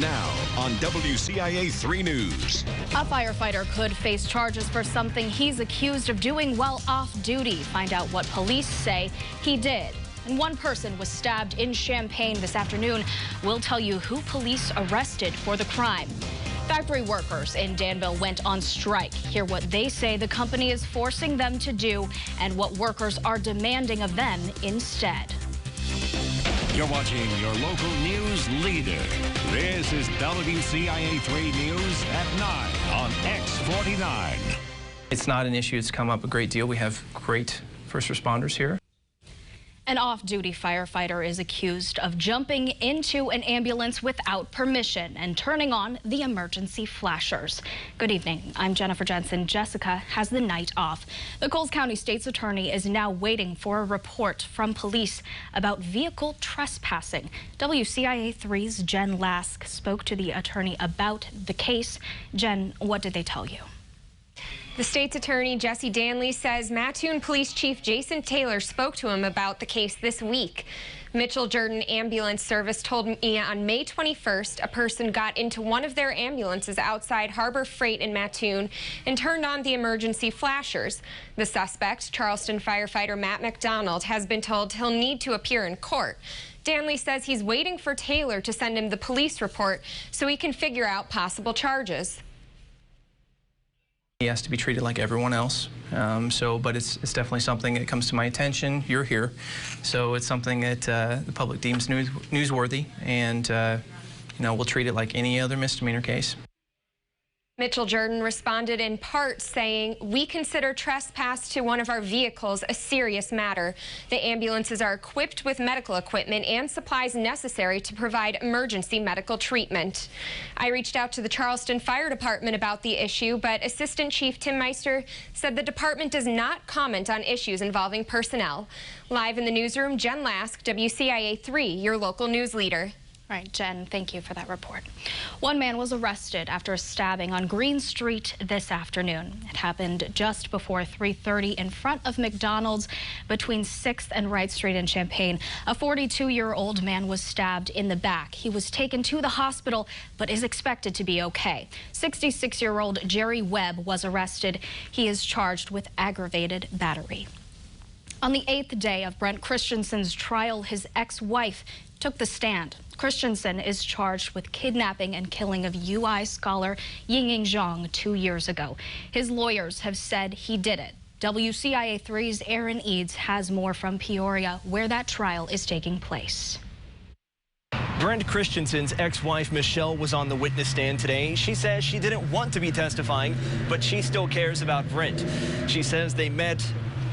Now on WCIA 3 News. A firefighter could face charges for something he's accused of doing while off duty. Find out what police say he did. And one person was stabbed in Champaign this afternoon. We'll tell you who police arrested for the crime. Factory workers in Danville went on strike. Hear what they say the company is forcing them to do and what workers are demanding of them instead. You're watching your local news leader. This is WCIA 3 News at 9 on X49. It's not an issue. It's come up a great deal. We have great first responders here. An off-duty firefighter is accused of jumping into an ambulance without permission and turning on the emergency flashers. Good evening. I'm Jennifer Jensen. Jessica has the night off. The Coles County State's Attorney is now waiting for a report from police about vehicle trespassing. WCIA 3's Jen Lask spoke to the attorney about the case. Jen, what did they tell you? The state's attorney, Jesse Danley, says Mattoon Police Chief Jason Taylor spoke to him about the case this week. Mitchell Jordan Ambulance Service told me on May 21st a person got into one of their ambulances outside Harbor Freight in Mattoon and turned on the emergency flashers. The suspect, Charleston firefighter Matt McDonald, has been told he'll need to appear in court. Danley says he's waiting for Taylor to send him the police report so he can figure out possible charges. He has to be treated like everyone else. But it's definitely something that comes to my attention. You're here, so it's something that the public deems newsworthy, and we'll treat it like any other misdemeanor case. Mitchell Jordan responded in part saying, "We consider trespass to one of our vehicles a serious matter. The ambulances are equipped with medical equipment and supplies necessary to provide emergency medical treatment." I reached out to the Charleston Fire Department about the issue, but Assistant Chief Tim Meister said the department does not comment on issues involving personnel. Live in the newsroom, Jen Lask, WCIA 3, your local news leader. All right, Jen, thank you for that report. One man was arrested after a stabbing on Green Street this afternoon. It happened just before 3:30 in front of McDonald's between 6th and Wright Street in Champaign. A 42-year-old man was stabbed in the back. He was taken to the hospital but is expected to be okay. 66-year-old Jerry Webb was arrested. He is charged with aggravated battery. On the 8th day of Brent Christensen's trial, his ex-wife took the stand. Christensen is charged with kidnapping and killing of UI scholar Ying Zhang 2 years ago. His lawyers have said he did it. WCIA 3's Aaron Eads has more from Peoria, where that trial is taking place. Brent Christensen's ex-wife Michelle was on the witness stand today. She says she didn't want to be testifying, but she still cares about Brent. She says they met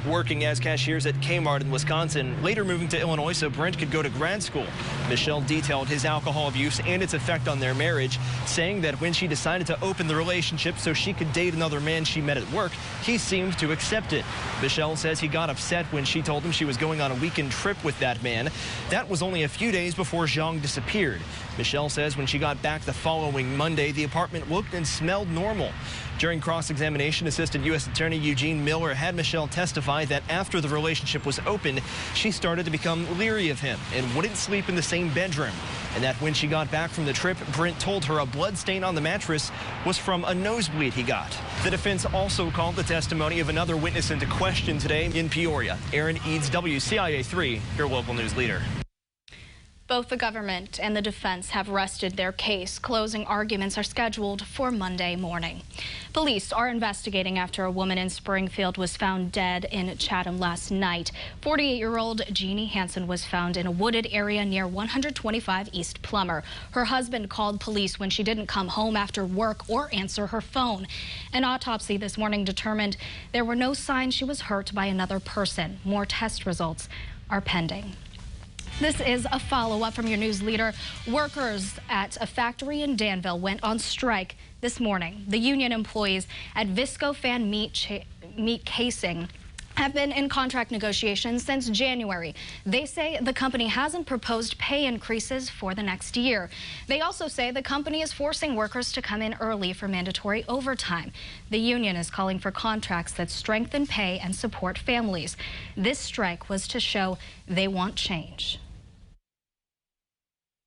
working as cashiers at Kmart in Wisconsin, later moving to Illinois so Brent could go to grad school. Michelle detailed his alcohol abuse and its effect on their marriage, saying that when she decided to open the relationship so she could date another man she met at work, he seemed to accept it. Michelle says he got upset when she told him she was going on a weekend trip with that man. That was only a few days before Zhang disappeared. Michelle says when she got back the following Monday, the apartment looked and smelled normal. During cross-examination, Assistant U.S. Attorney Eugene Miller had Michelle testify that after the relationship was opened, she started to become leery of him and wouldn't sleep in the same bedroom. And that when she got back from the trip, Brent told her a blood stain on the mattress was from a nosebleed he got. The defense also called the testimony of another witness into question today in Peoria. Aaron Eads, WCIA 3, your local news leader. Both the government and the defense have rested their case. Closing arguments are scheduled for Monday morning. Police are investigating after a woman in Springfield was found dead in Chatham last night. 48-year-old Jeannie Hansen was found in a wooded area near 125 East Plummer. Her husband called police when she didn't come home after work or answer her phone. An autopsy this morning determined there were no signs she was hurt by another person. More test results are pending. This is a follow-up from your news leader. Workers at a factory in Danville went on strike this morning. The union employees at Viscofan Meat Casing have been in contract negotiations since January. They say the company hasn't proposed pay increases for the next year. They also say the company is forcing workers to come in early for mandatory overtime. The union is calling for contracts that strengthen pay and support families. This strike was to show they want change.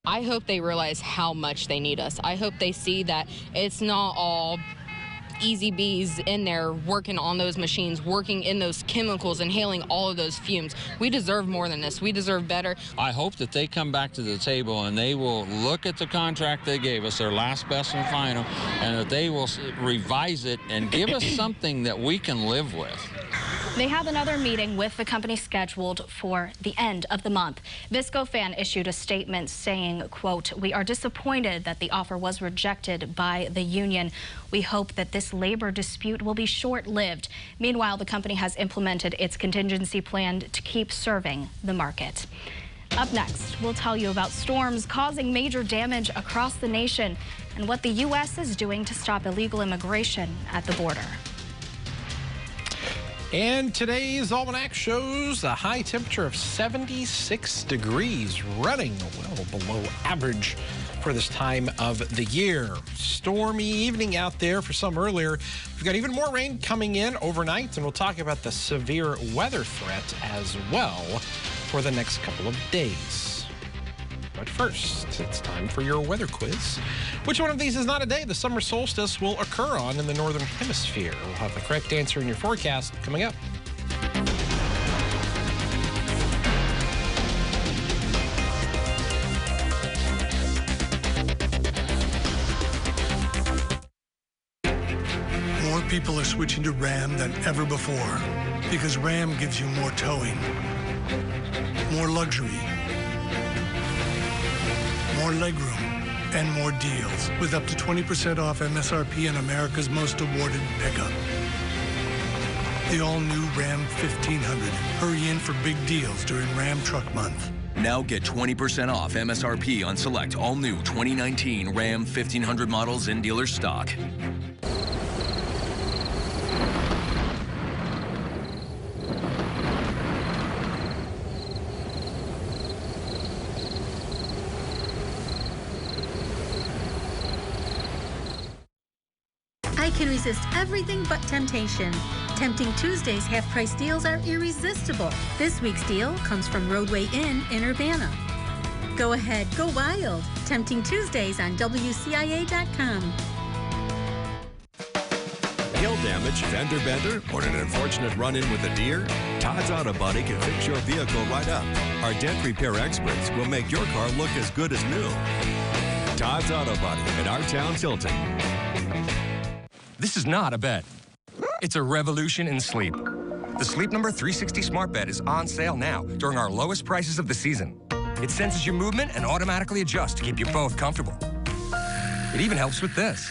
I hope they realize how much they need us. I hope they see that it's not all easy bees in there working on those machines, working in those chemicals, inhaling all of those fumes. We deserve more than this. We deserve better. I hope that they come back to the table and they will look at the contract they gave us, their last, best, and final, and that they will revise it and give us something that we can live with. They have another meeting with the company scheduled for the end of the month. Viscofan issued a statement saying, quote, "We are disappointed that the offer was rejected by the union. We hope that this labor dispute will be short-lived." Meanwhile, the company has implemented its contingency plan to keep serving the market. Up next, we'll tell you about storms causing major damage across the nation and what the U.S. is doing to stop illegal immigration at the border. And today's almanac shows a high temperature of 76 degrees, running well below average for this time of the year. Stormy evening out there for some earlier. We've got even more rain coming in overnight, and we'll talk about the severe weather threat as well for the next couple of days. But first, it's time for your weather quiz. Which one of these is not a day the summer solstice will occur on in the northern hemisphere? We'll have the correct answer in your forecast coming up. More people are switching to Ram than ever before because Ram gives you more towing, more luxury, more legroom, and more deals with up to 20% off MSRP on America's most awarded pickup. The all-new Ram 1500. Hurry in for big deals during Ram Truck Month. Now get 20% off MSRP on select all-new 2019 Ram 1500 models in dealer stock. I can resist everything but temptation. Tempting Tuesdays half-price deals are irresistible. This week's deal comes from Roadway Inn in Urbana. Go ahead, go wild. Tempting Tuesdays on WCIA.com. Hill damage, fender bender, or an unfortunate run-in with a deer? Todd's Auto Body can fix your vehicle right up. Our dent repair experts will make your car look as good as new. Todd's Auto Body at our town, Tilton. This is not a bed. It's a revolution in sleep. The Sleep Number 360 Smart Bed is on sale now during our lowest prices of the season. It senses your movement and automatically adjusts to keep you both comfortable. It even helps with this.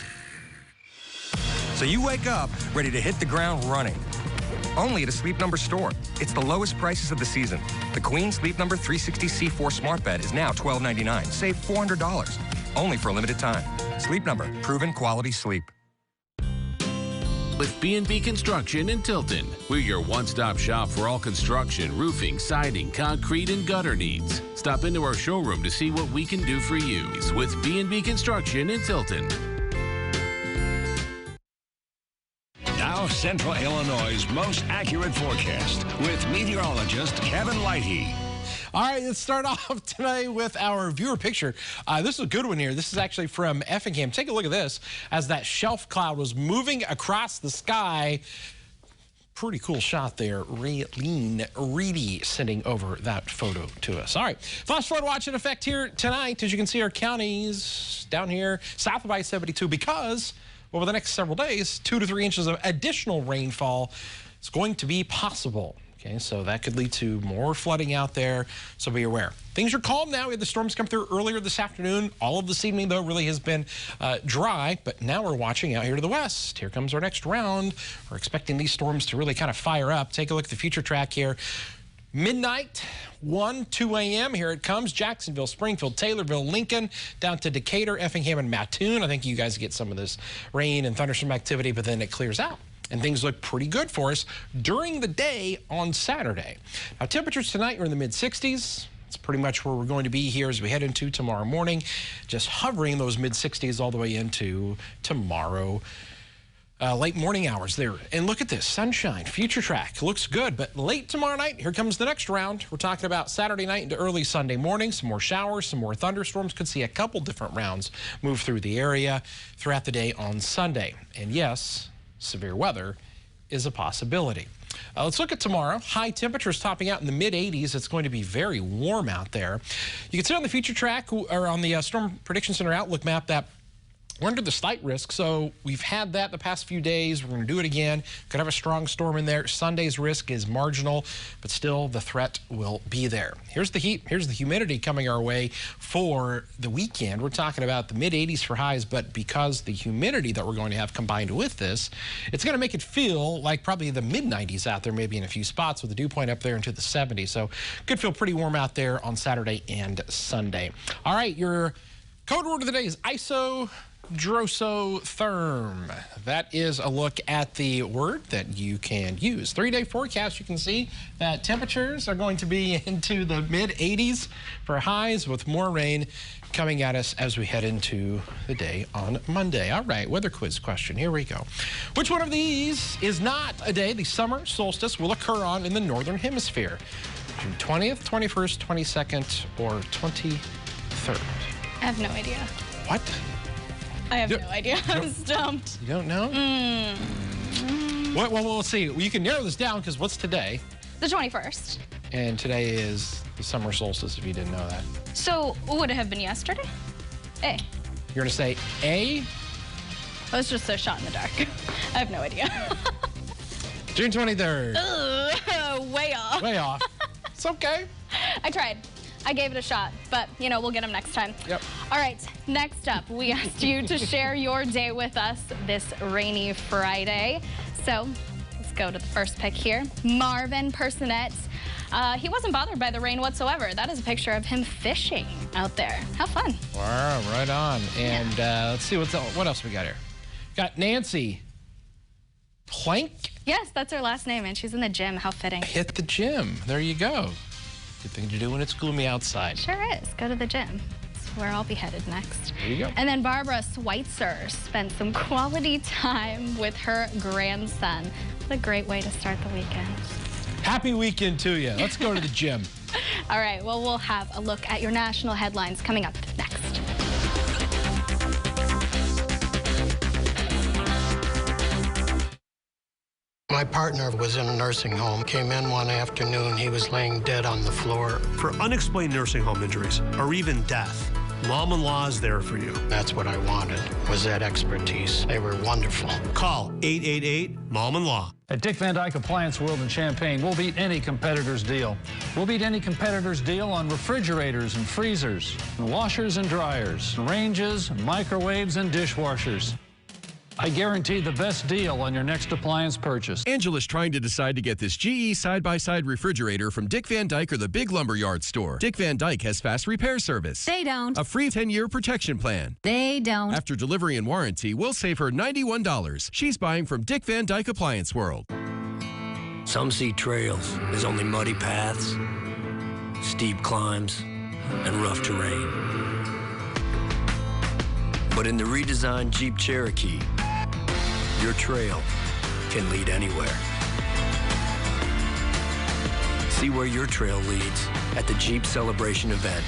So you wake up ready to hit the ground running. Only at a Sleep Number store. It's the lowest prices of the season. The Queen Sleep Number 360 C4 Smart Bed is now $12.99. Save $400. Only for a limited time. Sleep Number. Proven quality sleep. With B&B Construction in Tilton. We're your one-stop shop for all construction, roofing, siding, concrete, and gutter needs. Stop into our showroom to see what we can do for you. With B&B Construction in Tilton. Now, Central Illinois' most accurate forecast with meteorologist Kevin Lighty. All right, let's start off today with our viewer picture. This is a good one here. This is actually from Effingham. Take a look at this as that shelf cloud was moving across the sky. Pretty cool shot there. Raylene Reedy sending over that photo to us. All right, flash flood watch in effect here tonight. As you can see, our counties down here south of I-72 because over the next several days, 2 to 3 inches of additional rainfall is going to be possible. Okay, so that could lead to more flooding out there, so be aware. Things are calm now. We had the storms come through earlier this afternoon. All of this evening, though, really has been dry, but now we're watching out here to the west. Here comes our next round. We're expecting these storms to really kind of fire up. Take a look at the future track here. Midnight, 2 a.m. Here it comes. Jacksonville, Springfield, Taylorville, Lincoln, down to Decatur, Effingham, and Mattoon. I think you guys get some of this rain and thunderstorm activity, but then it clears out. And things look pretty good for us during the day on Saturday. Now, temperatures tonight are in the mid-60s. It's pretty much where we're going to be here as we head into tomorrow morning, just hovering those mid-60s all the way into tomorrow late morning hours there. And look at this, sunshine, future track, looks good. But late tomorrow night, here comes the next round. We're talking about Saturday night into early Sunday morning, some more showers, some more thunderstorms. Could see a couple different rounds move through the area throughout the day on Sunday. And yes, severe weather is a possibility. Let's look at tomorrow. High temperatures topping out in the mid-80s. It's going to be very warm out there. You can see on the future track or on the Storm Prediction Center Outlook map that we're under the slight risk, so we've had that the past few days. We're going to do it again. Could have a strong storm in there. Sunday's risk is marginal, but still the threat will be there. Here's the heat. Here's the humidity coming our way for the weekend. We're talking about the mid-80s for highs, but because the humidity that we're going to have combined with this, it's going to make it feel like probably the mid-90s out there, maybe in a few spots with the dew point up there into the 70s. So could feel pretty warm out there on Saturday and Sunday. All right, your code word of the day is isodrosotherm. That is a look at the word that you can use. 3-day forecast, you can see that temperatures are going to be into the mid-80s for highs with more rain coming at us as we head into the day on Monday. All right, weather quiz question. Here we go. Which one of these is not a day the summer solstice will occur on in the northern hemisphere? June 20th, 21st, 22nd, or 23rd? I have no idea. What? I have no idea. I'm stumped. You don't know? Well, we'll see. You can narrow this down because what's today? The 21st. And today is the summer solstice, if you didn't know that. So, would it have been yesterday? A. You're going to say A? Let's just a shot in the dark. I have no idea. June 23rd. Way off. Way off. It's okay. I tried. I gave it a shot, but, you know, we'll get them next time. Yep. All right, next up, we asked you to share your day with us this rainy Friday. So let's go to the first pick here. Marvin Personette. He wasn't bothered by the rain whatsoever. That is a picture of him fishing out there. How fun. Wow, right on. And let's see what else we got here. Got Nancy Plank. Yes, that's her last name, and she's in the gym. How fitting. Hit the gym. There you go. Good thing to do when it's gloomy outside. Sure is. Go to the gym. That's where I'll be headed next. There you go. And then Barbara Schweitzer spent some quality time with her grandson. What a great way to start the weekend. Happy weekend to you. Let's go to the gym. All right, well, we'll have a look at your national headlines coming up next. My partner was in a nursing home, came in one afternoon, he was laying dead on the floor. For unexplained nursing home injuries, or even death, Mom and Law is there for you. That's what I wanted, was that expertise. They were wonderful. Call 888-MOM-AND-LAW. At Dick Van Dyke Appliance World in Champaign, we'll beat any competitor's deal. We'll beat any competitor's deal on refrigerators and freezers, and washers and dryers, and ranges, and microwaves and dishwashers. I guarantee the best deal on your next appliance purchase. Angela's trying to decide to get this GE side-by-side refrigerator from Dick Van Dyke or the Big Lumberyard store. Dick Van Dyke has fast repair service. They don't. A free 10-year protection plan. They don't. After delivery and warranty, we'll save her $91. She's buying from Dick Van Dyke Appliance World. Some see trails as only muddy paths, steep climbs, and rough terrain. But in the redesigned Jeep Cherokee, your trail can lead anywhere. See where your trail leads at the Jeep Celebration event.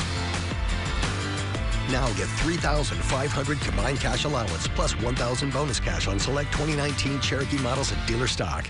Now get $3,500 combined cash allowance plus $1,000 bonus cash on select 2019 Cherokee models at dealer stock.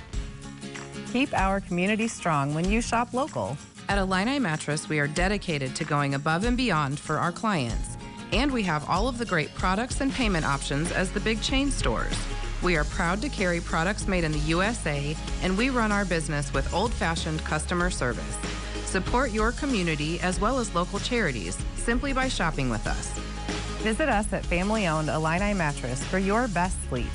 Keep our community strong when you shop local. At Illini Mattress, we are dedicated to going above and beyond for our clients. And we have all of the great products and payment options as the big chain stores. We are proud to carry products made in the USA, and we run our business with old-fashioned customer service. Support your community as well as local charities simply by shopping with us. Visit us at family-owned Illini Mattress for your best sleep.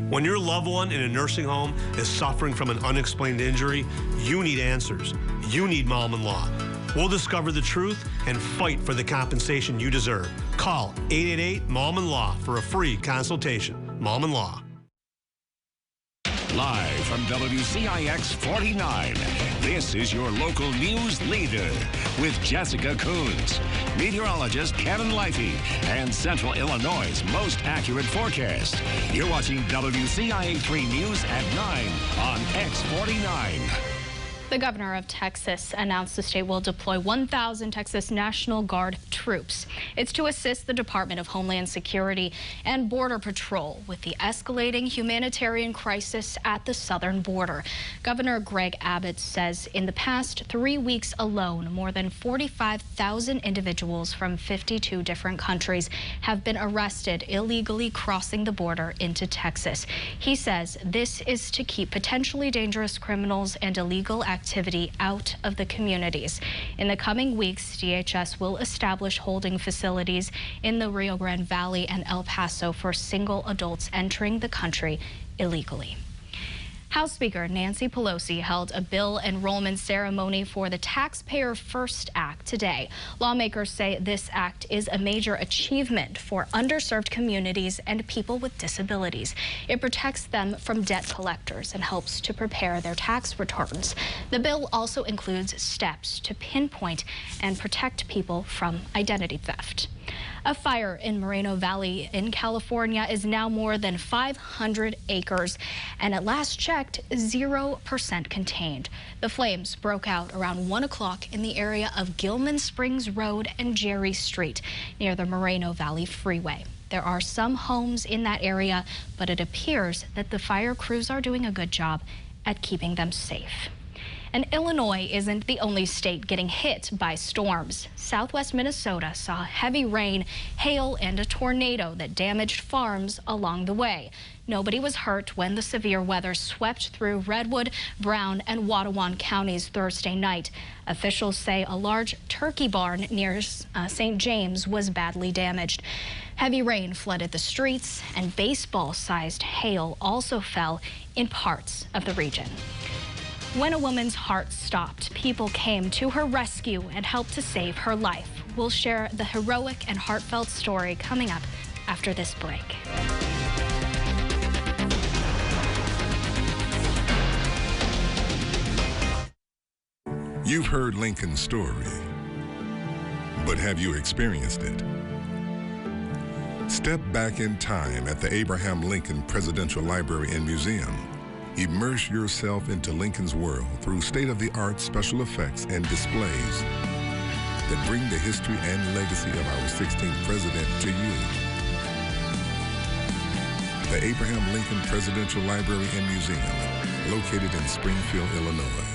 When your loved one in a nursing home is suffering from an unexplained injury, you need answers. You need Mom and Law. We'll discover the truth and fight for the compensation you deserve. Call 888-MOM-AND-LAW for a free consultation. Mom and Law. Live from WCIX 49, This is your local news leader with Jessica Coons, meteorologist Kevin Leify, and Central Illinois' most accurate forecast. You're watching WCIA3 News at 9 on X49. The governor of Texas announced the state will deploy 1,000 Texas National Guard troops. It's to assist the Department of Homeland Security and Border Patrol with the escalating humanitarian crisis at the southern border. Governor Greg Abbott says in the past 3 weeks alone, more than 45,000 individuals from 52 different countries have been arrested illegally crossing the border into Texas. He says this is to keep potentially dangerous criminals and illegal activity out of the communities. In the coming weeks, DHS will establish holding facilities in the Rio Grande Valley and El Paso for single adults entering the country illegally. House Speaker Nancy Pelosi held a bill enrollment ceremony for the Taxpayer First Act today. Lawmakers say this act is a major achievement for underserved communities and people with disabilities. It protects them from debt collectors and helps to prepare their tax returns. The bill also includes steps to pinpoint and protect people from identity theft. A fire in Moreno Valley in California is now more than 500 acres, and at last checked, 0% contained. The flames broke out around 1 o'clock in the area of Gilman Springs Road and Jerry Street near the Moreno Valley Freeway. There are some homes in that area, but it appears that the fire crews are doing a good job at keeping them safe. And Illinois isn't the only state getting hit by storms. Southwest Minnesota saw heavy rain, hail, and a tornado that damaged farms along the way. Nobody was hurt when the severe weather swept through Redwood, Brown, and Watonwan counties Thursday night. Officials say a large turkey barn near St. James was badly damaged. Heavy rain flooded the streets, and baseball-sized hail also fell in parts of the region. When a woman's heart stopped, people came to her rescue and helped to save her life. We'll share the heroic and heartfelt story coming up after this break. You've heard Lincoln's story, but have you experienced it? Step back in time at the Abraham Lincoln Presidential Library and Museum. Immerse yourself into Lincoln's world through state-of-the-art special effects and displays that bring the history and legacy of our 16th president to you. The Abraham Lincoln Presidential Library and Museum, located in Springfield, Illinois.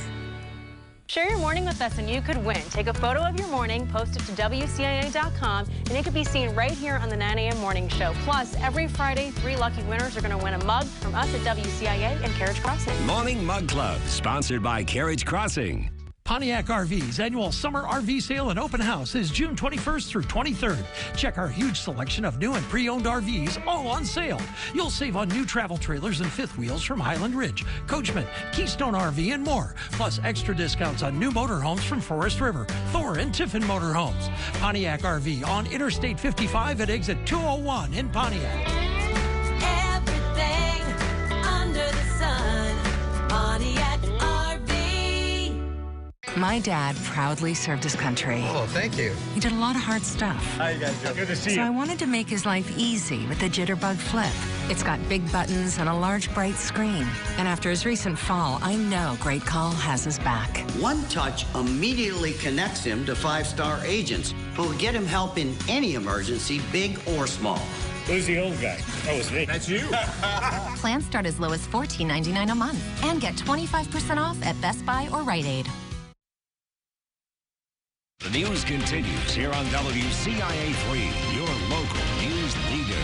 Share your morning with us and you could win. Take a photo of your morning, post it to WCIA.com, and it could be seen right here on the 9 a.m. morning show. Plus, every Friday, 3 lucky winners are going to win a mug from us at WCIA and Carriage Crossing. Morning Mug Club, sponsored by Carriage Crossing. Pontiac RV's annual summer RV sale and open house is June 21st through 23rd. Check our huge selection of new and pre-owned RVs, all on sale. You'll save on new travel trailers and fifth wheels from Highland Ridge, Coachman, Keystone RV, and more. Plus extra discounts on new motorhomes from Forest River, Thor, and Tiffin Motorhomes. Pontiac RV on Interstate 55 at exit 201 in Pontiac. Everything under the sun, Pontiac RV. My dad proudly served his country. Oh, thank you. He did a lot of hard stuff. How you guys doing? Good to see you. So I wanted to make his life easy with the Jitterbug Flip. It's got big buttons and a large, bright screen. And after his recent fall, I know Great Call has his back. One Touch immediately connects him to five-star agents who will get him help in any emergency, big or small. Who's the old guy? Oh, it's me. That's you. Plans start as low as $14.99 a month and get 25% off at Best Buy or Rite Aid. The news continues here on WCIA3, your local news leader.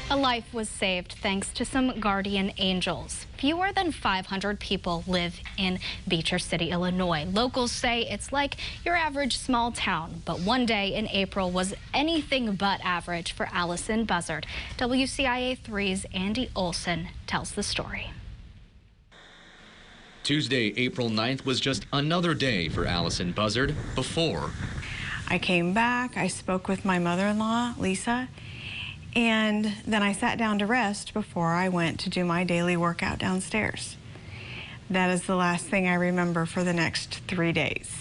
A life was saved thanks to some guardian angels. Fewer than 500 people live in Beecher City, Illinois. Locals say it's like your average small town, but one day in April was anything but average for Allison Buzzard. WCIA3's Andy Olson tells the story. Tuesday, April 9th was just another day for Allison Buzzard before. I came back, I spoke with my mother-in-law, Lisa, and then I sat down to rest before I went to do my daily workout downstairs. That is the last thing I remember for the next 3 days.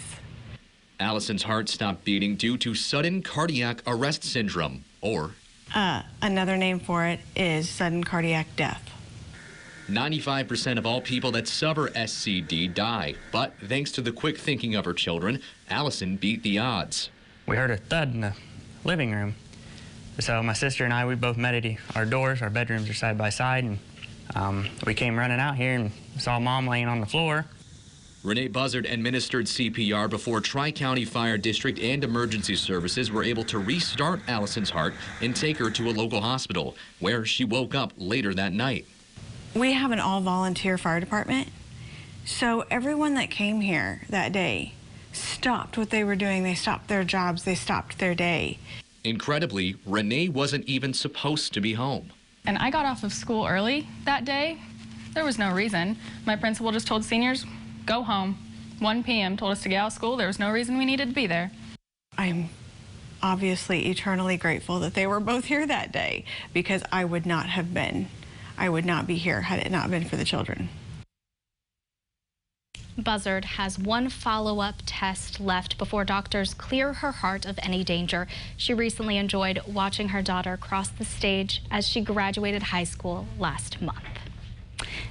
Allison's heart stopped beating due to sudden cardiac arrest syndrome, or another name for it is sudden cardiac death. 95% of all people that suffer SCD die, but thanks to the quick thinking of her children, Allison beat the odds. We heard a thud in the living room. So my sister and I, we both met at our doors. Our bedrooms are side by side, and we came running out here and saw Mom laying on the floor. Renee Buzzard administered CPR before Tri-County Fire District and emergency services were able to restart Allison's heart and take her to a local hospital, where she woke up later that night. We have an all-volunteer fire department, so everyone that came here that day stopped what they were doing. They stopped their jobs. They stopped their day. Incredibly, Renee wasn't even supposed to be home. And I got off of school early that day. There was no reason. My principal just told seniors, go home. 1 p.m. told us to get out of school. There was no reason we needed to be there. I'm obviously eternally grateful that they were both here that day, because I would not be here had it not been for the children. Buzzard has one follow-up test left before doctors clear her heart of any danger. She recently enjoyed watching her daughter cross the stage as she graduated high school last month.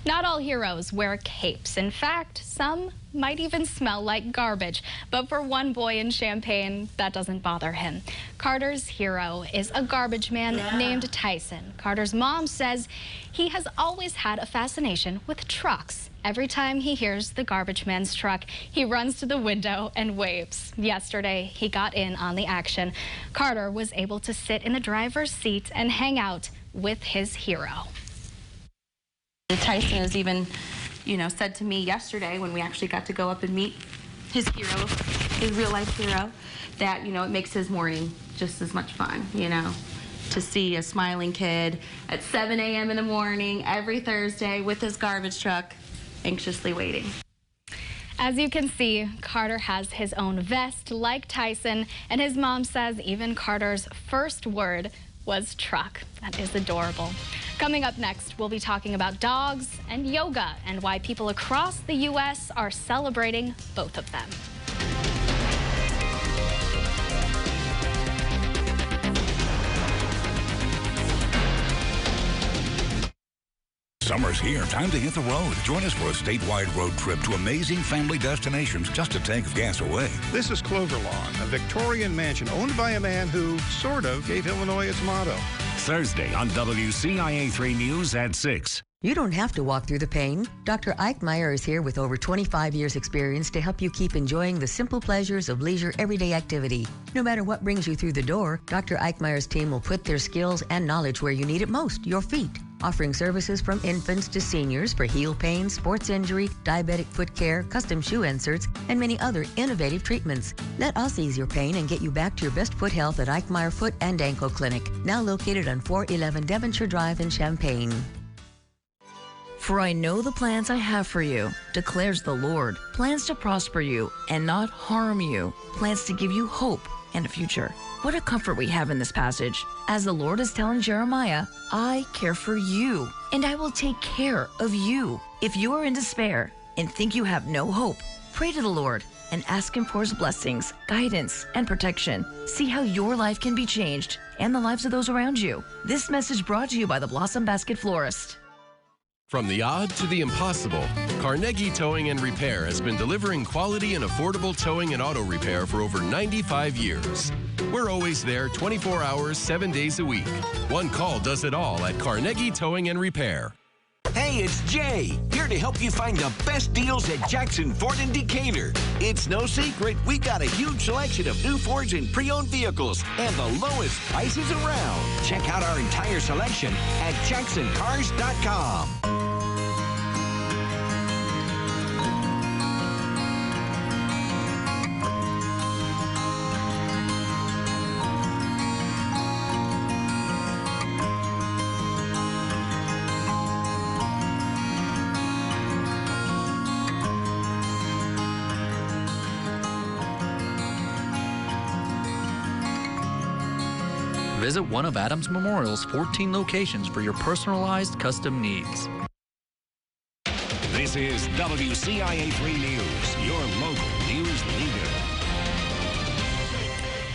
Not all heroes wear capes. In fact, some might even smell like garbage. But for one boy in Champaign, that doesn't bother him. Carter's hero is a garbage man named Tyson. Carter's mom says he has always had a fascination with trucks. Every time he hears the garbage man's truck, he runs to the window and waves. Yesterday, he got in on the action. Carter was able to sit in the driver's seat and hang out with his hero. Tyson has even, said to me yesterday when we actually got to go up and meet his hero, his real-life hero, that, it makes his morning just as much fun, to see a smiling kid at 7 a.m. in the morning every Thursday with his garbage truck, anxiously waiting. As you can see, Carter has his own vest like Tyson, and his mom says even Carter's first word was truck. That is adorable. Coming up next, we'll be talking about dogs and yoga and why people across the U.S. are celebrating both of them. Summer's here. Time to hit the road. Join us for a statewide road trip to amazing family destinations just a tank of gas away. This is Clover Lawn, a Victorian mansion owned by a man who sort of gave Illinois its motto. Thursday on WCIA3 News at 6. You don't have to walk through the pain. Dr. Eichmeyer is here with over 25 years' experience to help you keep enjoying the simple pleasures of leisure everyday activity. No matter what brings you through the door, Dr. Eichmeyer's team will put their skills and knowledge where you need it most, your feet. Offering services from infants to seniors for heel pain, sports injury, diabetic foot care, custom shoe inserts, and many other innovative treatments. Let us ease your pain and get you back to your best foot health at Eichmeyer Foot and Ankle Clinic, now located on 411 Devonshire Drive in Champaign. For I know the plans I have for you, declares the Lord, plans to prosper you and not harm you, plans to give you hope and a future. What a comfort we have in this passage. As the Lord is telling Jeremiah, I care for you, and I will take care of you. If you are in despair and think you have no hope, pray to the Lord and ask Him for His blessings, guidance, and protection. See how your life can be changed and the lives of those around you. This message brought to you by the Blossom Basket Florist. From the odd to the impossible, Carnegie Towing and Repair has been delivering quality and affordable towing and auto repair for over 95 years. We're always there 24 hours, 7 days a week. One call does it all at Carnegie Towing and Repair. Hey, it's Jay, here to help you find the best deals at Jackson Ford in Decatur. It's no secret, we got a huge selection of new Fords and pre-owned vehicles and the lowest prices around. Check out our entire selection at jacksoncars.com. Visit one of Adams Memorial's 14 locations for your personalized custom needs. This is WCIA 3 News, your local news leader.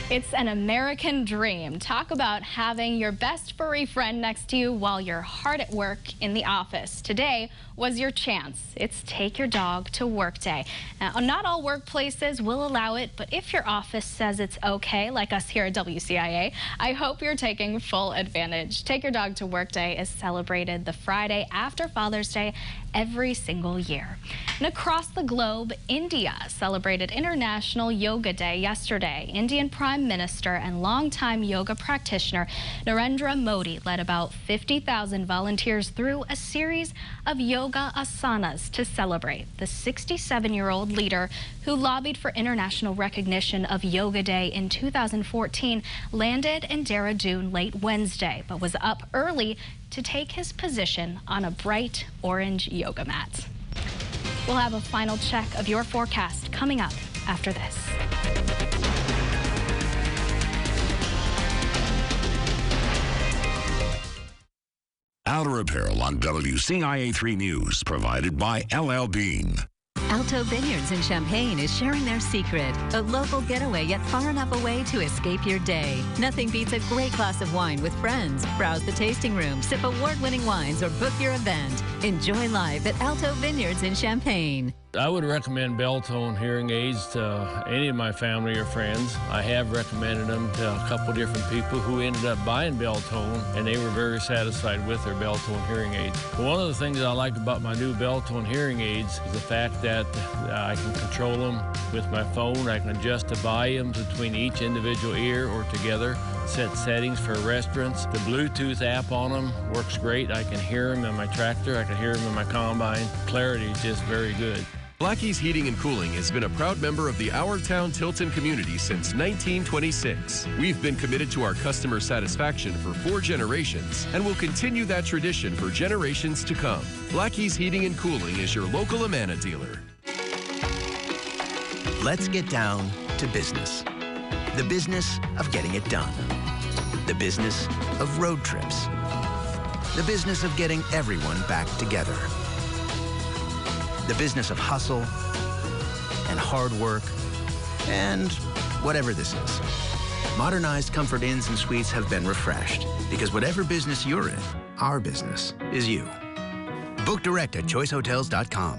It's an American dream. Talk about having your best furry friend next to you while you're hard at work in the office. Today was your chance. It's Take Your Dog to Work Day. Now, not all workplaces will allow it, but if your office says it's okay, like us here at WCIA, I hope you're taking full advantage. Take Your Dog to Work Day is celebrated the Friday after Father's Day every single year. And across the globe, India celebrated International Yoga Day yesterday. Indian Prime Minister and longtime yoga practitioner Narendra Modi led about 50,000 volunteers through a series of yoga asanas to celebrate. The 67-year-old leader, who lobbied for international recognition of Yoga Day in 2014, landed in Dehradun late Wednesday, but was up early to take his position on a bright orange yoga mat. We'll have a final check of your forecast coming up after this. Outer Apparel on WCIA 3 News, provided by LL Bean. Alto Vineyards in Champaign is sharing their secret. A local getaway yet far enough away to escape your day. Nothing beats a great glass of wine with friends. Browse the tasting room, sip award-winning wines, or book your event. Enjoy life at Alto Vineyards in Champaign. I would recommend Bell-Tone hearing aids to any of my family or friends. I have recommended them to a couple different people who ended up buying Bell-Tone, and they were very satisfied with their Bell-Tone hearing aids. One of the things I like about my new Bell-Tone hearing aids is the fact that I can control them with my phone. I can adjust the volume between each individual ear or together. Set settings for restaurants. The Bluetooth app on them works great. I can hear them in my tractor. I can hear them in my combine. Clarity is just very good. Blackie's Heating and Cooling has been a proud member of the Our Town Tilton community since 1926. We've been committed to our customer satisfaction for 4 generations and will continue that tradition for generations to come. Blackie's Heating and Cooling is your local Amana dealer. Let's get down to business. The business of getting it done. The business of road trips. The business of getting everyone back together. The business of hustle and hard work and whatever this is. Modernized Comfort Inns and Suites have been refreshed because whatever business you're in, our business is you. Book direct at choicehotels.com.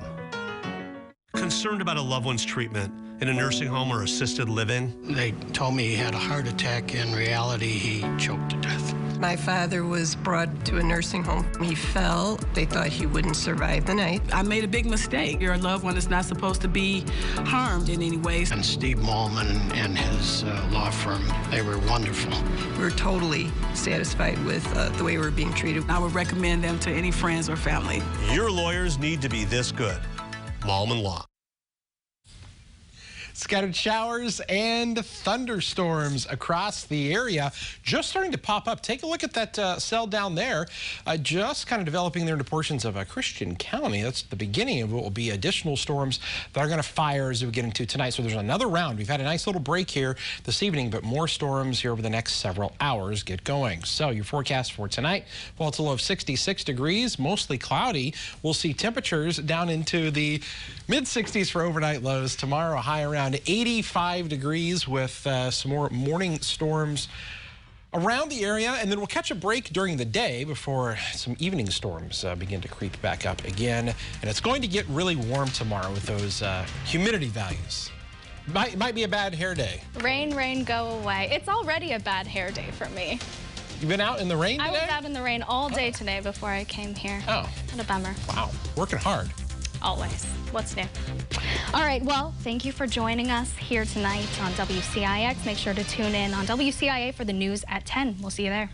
Concerned about a loved one's treatment in a nursing home or assisted living? They told me he had a heart attack. In reality, he choked to death. My father was brought to a nursing home. He fell. They thought he wouldn't survive the night. I made a big mistake. Your loved one is not supposed to be harmed in any way. And Steve Mallman and his law firm, they were wonderful. We're totally satisfied with the way we're being treated. I would recommend them to any friends or family. Your lawyers need to be this good. Mallman Law. Scattered showers and thunderstorms across the area just starting to pop up. Take a look at that cell down there, just kind of developing there into portions of Christian County. That's the beginning of what will be additional storms that are going to fire as we get into tonight. So there's another round. We've had a nice little break here this evening, but more storms here over the next several hours get going. So your forecast for tonight, well, it's a low of 66 degrees, mostly cloudy. We'll see temperatures down into the mid-60s for overnight lows. Tomorrow, a high around 85 degrees with some more morning storms around the area, and then we'll catch a break during the day before some evening storms begin to creep back up again. And it's going to get really warm tomorrow with those humidity values. Might be a bad hair day. Rain, rain, go away. It's already a bad hair day for me. You've been out in the rain today? I was out in the rain all day today before I came here. Oh. What a bummer. Wow. Working hard. Always. What's new? All right, well, thank you for joining us here tonight on WCIX. Make sure to tune in on WCIA for the news at 10. We'll see you there.